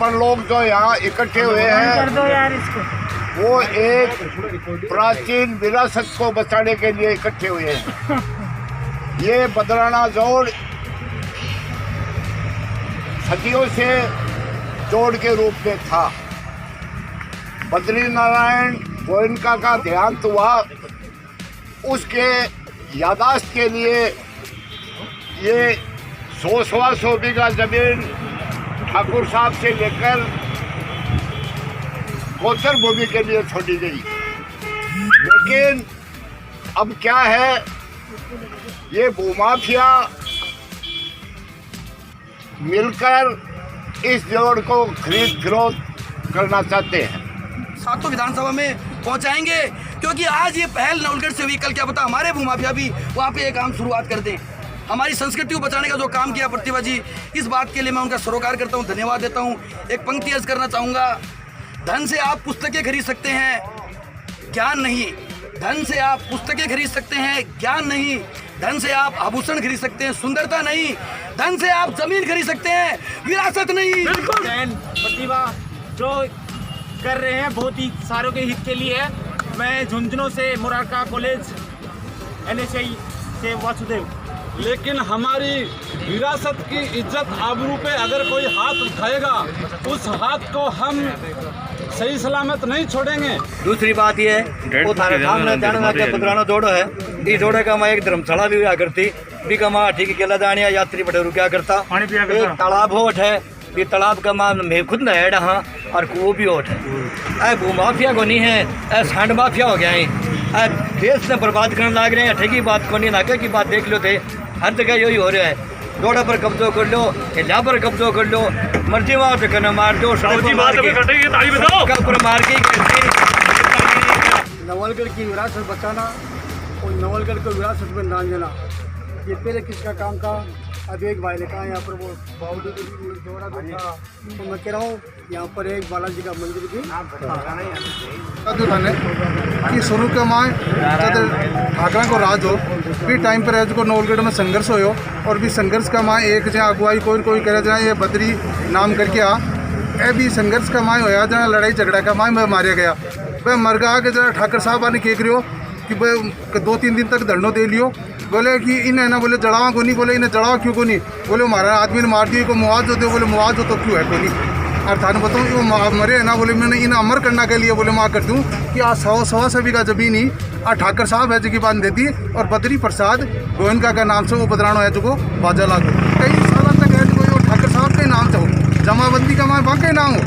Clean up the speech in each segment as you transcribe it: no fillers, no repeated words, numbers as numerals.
अपन लोग जो यहाँ इकट्ठे हुए हैं वो एक प्राचीन विरासत को बचाने के लिए इकट्ठे हुए हैं। ये बदराना जोड़ सदियों से जोड़ के रूप में था। बद्री नारायण गोयनका का देहांत हुआ, उसके यादाश्त के लिए ये 100 बीघा जमीन ठाकुर साहब से लेकर गोचर भूमि के लिए छोड़ी गई। लेकिन अब क्या है, ये भूमाफिया मिलकर इस जोड़ को खरीद फरोख्त करना चाहते हैं। सातों विधानसभा में पहुंचाएंगे, क्योंकि आज ये पहल नवलगढ़ से हुई, कल क्या पता हमारे भूमाफिया भी वहाँ पे एक काम शुरुआत कर दें। हमारी संस्कृति को बचाने का जो काम किया प्रतिभा जी, इस बात के लिए मैं उनका सरोकार करता हूँ, धन्यवाद देता हूँ। एक पंक्ति अर्ज करना चाहूँगा, धन से आप पुस्तकें खरीद सकते हैं, ज्ञान नहीं। धन से आप पुस्तकें खरीद सकते हैं, ज्ञान नहीं। धन से आप आभूषण खरीद सकते हैं, सुंदरता नहीं। धन से आप जमीन खरीद सकते हैं, विरासत नहीं। बिल्कुल प्रतिभा जो कर रहे हैं बहुत ही सारों के हित के लिए है। मैं झुंझुनू से मुरारका कॉलेज NSI से वासुदेव। लेकिन हमारी विरासत की इज्जत आबरू पे अगर कोई हाथ उठाएगा, उस हाथ को हम सही सलामत नहीं छोड़ेंगे। दूसरी बात ये है, वो थारे सामने बदराना जोड़ो है, इस जोड़े का एक धर्मशाला भी हुआ करती, भी का ठीक केला दानिया यात्री बटे रुका करता। एक तालाब होठ है, ये तालाब का मैं खुद नहड़ हाँ, और कुओं भी होठ है। ऐ भूमाफिया को नहीं है, ऐ सैंड माफिया हो गया है, देश से बर्बाद करने लग रहे हैं। ठगी बात को नहीं, नाके की बात देख लो थे, हर जगह यही हो रहा है। रोड़ा पर कब्जो कर लो, हिला पर कब्जो कर लो, मर्जी वहाँ पे करना मार दो, सड़क पर मार के नवलगढ़ की विरासत बचाना और नवलगढ़ को विरासत में ना देना, ये पहले किसका काम था। अब एक भाई ने कहा यहाँ पर वो बावड़ी जोड़ा था, तो मैं कह रहा हूँ यहाँ पर एक बालाजी का मंदिर भी कि शुरू के माए जब ठाकरा को राज हो भी टाइम पर जो नवलगढ़ में संघर्ष हो, और भी संघर्ष का माए एक जहाँ अगुवाई कोई करे जाए ये बद्री नाम करके आ ए भी संघर्ष का माए होया जहाँ लड़ाई झगड़ा का माए में मारे गया। वह मर गया कि जरा ठाकर साहब आने केक रहे हो कि भाई 2-3 दिन तक धरनो दे लियो, बोले कि इन्हें ना बोले जड़ावा को नहीं, बोले इन्हें जड़ावा क्यों को नहीं, बोले हमारा आदमी ने मार दिया को मुआवजा दो, बोले मुआवजा तो क्यों है को नहीं। और थाने बताऊँ कि वो मरे है ना, बोले मैंने इन्हें अमर करने के लिए बोले माँ कर दूँ कि आज 100 बीघा जमीन ही और ठाकर साहब है जो की बांध देती, और बद्री प्रसाद गोयनका का नाम से वो बदरानो है जो बाजा लागू कई साल तक है जो ठाकर साहब के नाम से हो, जमाबंदी का माँ बाकी नाम हो।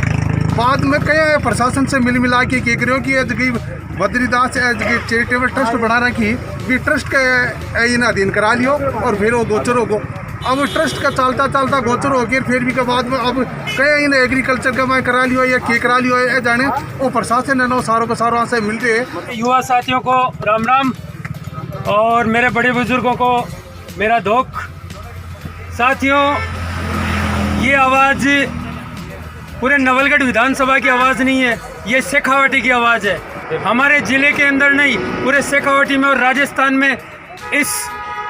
बाद में कई प्रशासन से मिला के कह रहे हो कि बद्रीदास चैरिटेबल ट्रस्ट बना रखी, भी ट्रस्ट का इन अधीन करा लियो, और फिर वो गोचर हो गो। अब ट्रस्ट का चलता गोचर हो गया, फिर भी के बाद में अब कई इन एग्रीकल्चर का मैं करा लियो या के करा लियो, ये जाने वो प्रशासन है ना सारों को सारों से मिल रहे। युवा साथियों को राम राम, और मेरे बड़े बुजुर्गों को मेरा धोख। साथियों, ये आवाज़ पूरे नवलगढ़ विधानसभा की आवाज़ नहीं है, ये शेखावाटी की आवाज़ है। हमारे ज़िले के अंदर नहीं, पूरे शेखावाटी में और राजस्थान में इस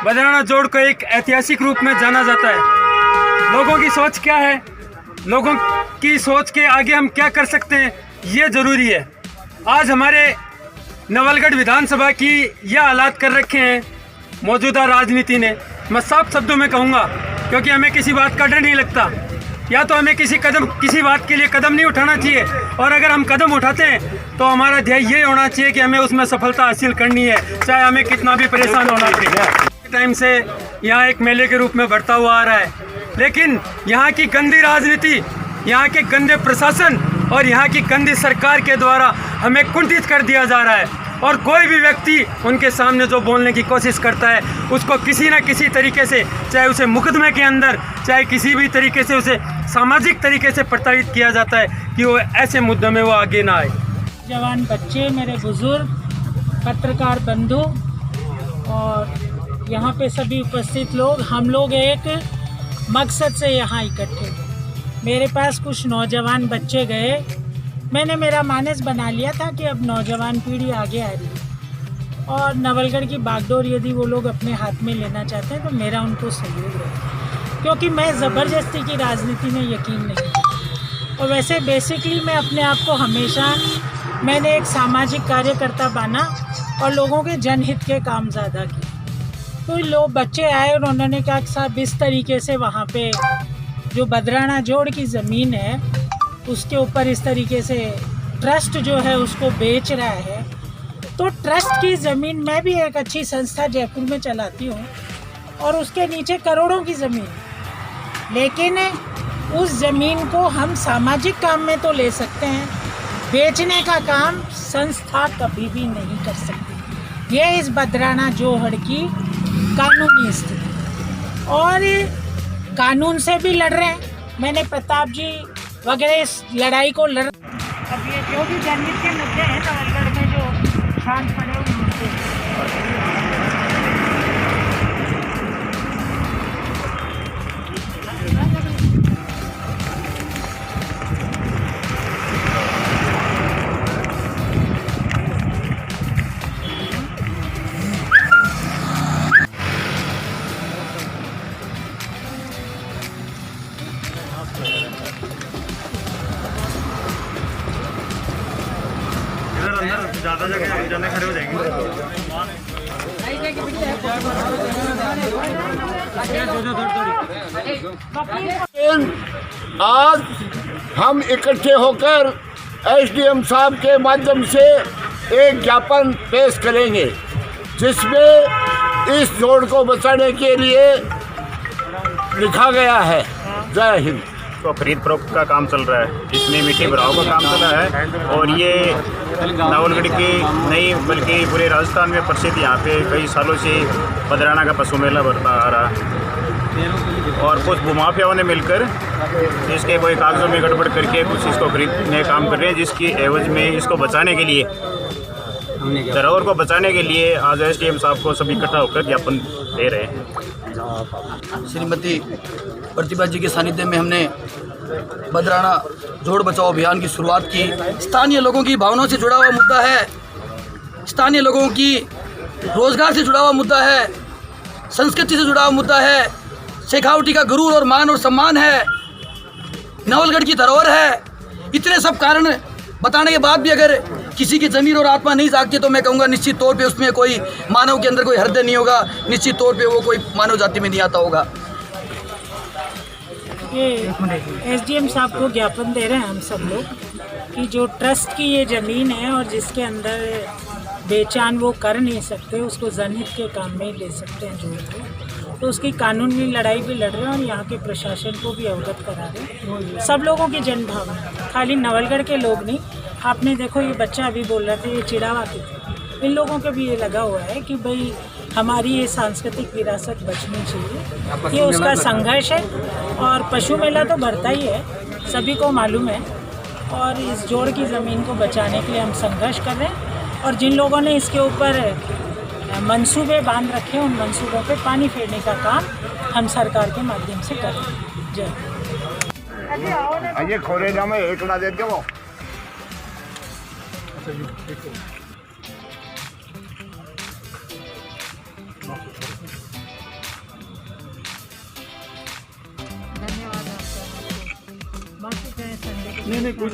बदराना जोड़ को एक ऐतिहासिक रूप में जाना जाता है। लोगों की सोच क्या है, लोगों की सोच के आगे हम क्या कर सकते हैं, ये ज़रूरी है। आज हमारे नवलगढ़ विधानसभा की यह हालात कर रखे हैं मौजूदा राजनीति ने। मैं साफ शब्दों में कहूँगा, क्योंकि हमें किसी बात का डर नहीं लगता, या तो हमें किसी बात के लिए कदम नहीं उठाना चाहिए, और अगर हम कदम उठाते हैं तो हमारा ध्येय ये होना चाहिए कि हमें उसमें सफलता हासिल करनी है, चाहे हमें कितना भी परेशान होना चाहिए। टाइम से यहाँ एक मेले के रूप में बढ़ता हुआ आ रहा है, लेकिन यहाँ की गंदी राजनीति, यहाँ के गंदे प्रशासन और यहाँ की गंदी सरकार के द्वारा हमें कुंठित कर दिया जा रहा है। और कोई भी व्यक्ति उनके सामने जो बोलने की कोशिश करता है, उसको किसी न किसी तरीके से, चाहे उसे मुकदमे के अंदर, चाहे किसी भी तरीके से उसे सामाजिक तरीके से प्रताड़ित किया जाता है कि वो ऐसे मुद्दों में वो आगे ना आए। जवान बच्चे, मेरे बुजुर्ग, पत्रकार बंधु और यहाँ पे सभी उपस्थित लोग, हम लोग एक मकसद से यहाँ इकट्ठे हुए। मेरे पास कुछ नौजवान बच्चे गए, मैंने मेरा मानस बना लिया था कि अब नौजवान पीढ़ी आगे आ रही है और नवलगढ़ की बागडोर यदि वो लोग अपने हाथ में लेना चाहते हैं तो मेरा उनको सहयोग रहेगा, क्योंकि मैं ज़बरदस्ती की राजनीति में यकीन नहीं। और वैसे बेसिकली मैं अपने आप को हमेशा मैंने एक सामाजिक कार्यकर्ता बना और लोगों के जनहित के काम ज़्यादा किए। तो लोग बच्चे आए और उन्होंने कहा कि साहब इस तरीके से वहाँ पे जो बदराना जोड़ की ज़मीन है उसके ऊपर इस तरीके से ट्रस्ट जो है उसको बेच रहा है। तो ट्रस्ट की ज़मीन, मैं भी एक अच्छी संस्था जयपुर में चलाती हूँ और उसके नीचे करोड़ों की ज़मीन, लेकिन उस ज़मीन को हम सामाजिक काम में तो ले सकते हैं, बेचने का काम संस्था कभी भी नहीं कर सकती। ये इस बदराना जोहड़ की कानूनी स्थिति, और कानून से भी लड़ रहे हैं। मैंने प्रताप जी वगैरह इस लड़ाई को लड़, अब ये जो भी जनहित के मुद्दे हैं नवलगढ़ में जो शांत पड़े हुए मुद्दे, ज़्यादा जगह जाने खड़े हो जाएंगे। आज हम इकट्ठे होकर एसडीएम साहब के माध्यम से एक ज्ञापन पेश करेंगे जिसमें इस जोड़ को बचाने के लिए लिखा गया है। जय हिंद। तो खरीद फरोख्त का काम चल रहा है, इसमें मिट्टी भराव का काम चल रहा है और ये नवलगढ़ की नहीं बल्कि पूरे राजस्थान में प्रसिद्ध यहाँ पे कई सालों से बदराना का पशु मेला बढ़ता आ रहा है और कुछ भूमाफियाओं ने मिलकर इसके कोई कागजों में गड़बड़ करके कुछ इसको खरीदने का काम कर रहे हैं, जिसकी एवज में इसको बचाने के लिए, धरोहर को बचाने के लिए आज एसडीएम साहब को सभी इकट्ठा होकर ज्ञापन दे रहे हैं। श्रीमती प्रतिभा जी के सानिध्य में हमने बदराना जोड़ बचाओ अभियान की शुरुआत की। स्थानीय लोगों की भावनाओं से जुड़ा हुआ मुद्दा है, स्थानीय लोगों की रोजगार से जुड़ा हुआ मुद्दा है, संस्कृति से जुड़ा हुआ मुद्दा है, शेखावटी का गुरूर और मान और सम्मान है, नवलगढ़ की धरोहर है। इतने सब कारण बताने के बाद भी अगर किसी की ज़मीर और आत्मा नहीं जागती तो मैं कहूँगा निश्चित तौर पे उसमें कोई मानव के अंदर कोई हृदय नहीं होगा, निश्चित तौर पे वो कोई मानव जाति में नहीं आता होगा। ये एसडीएम साहब को ज्ञापन दे रहे हैं हम सब लोग कि जो ट्रस्ट की ये ज़मीन है और जिसके अंदर बेचान वो कर नहीं सकते, उसको जनहित के काम में ही ले सकते हैं जोड़ को, तो उसकी कानूनी लड़ाई भी लड़ रहे हैं और यहाँ के प्रशासन को भी अवगत करा रहे हैं। सब लोगों की जन भावना, खाली नवलगढ़ के लोग नहीं। आपने देखो ये बच्चा अभी बोल रहे थे ये चिड़ावा के थे, इन लोगों को भी ये लगा हुआ है कि भाई हमारी ये सांस्कृतिक विरासत बचनी चाहिए, ये उसका संघर्ष है। और पशु मेला तो बढ़ता ही है, सभी को मालूम है, और इस जोड़ की ज़मीन को बचाने के लिए हम संघर्ष कर रहे हैं। और जिन लोगों ने इसके ऊपर मंसूबे बांध रखे हैं उन मंसूबों पे पानी फेरने का काम हम सरकार के माध्यम से कर रहे हैं। जय। अजय खोरेजा में एक ना देते हो। धन्यवाद आपका। बाकी संडे नहीं कुछ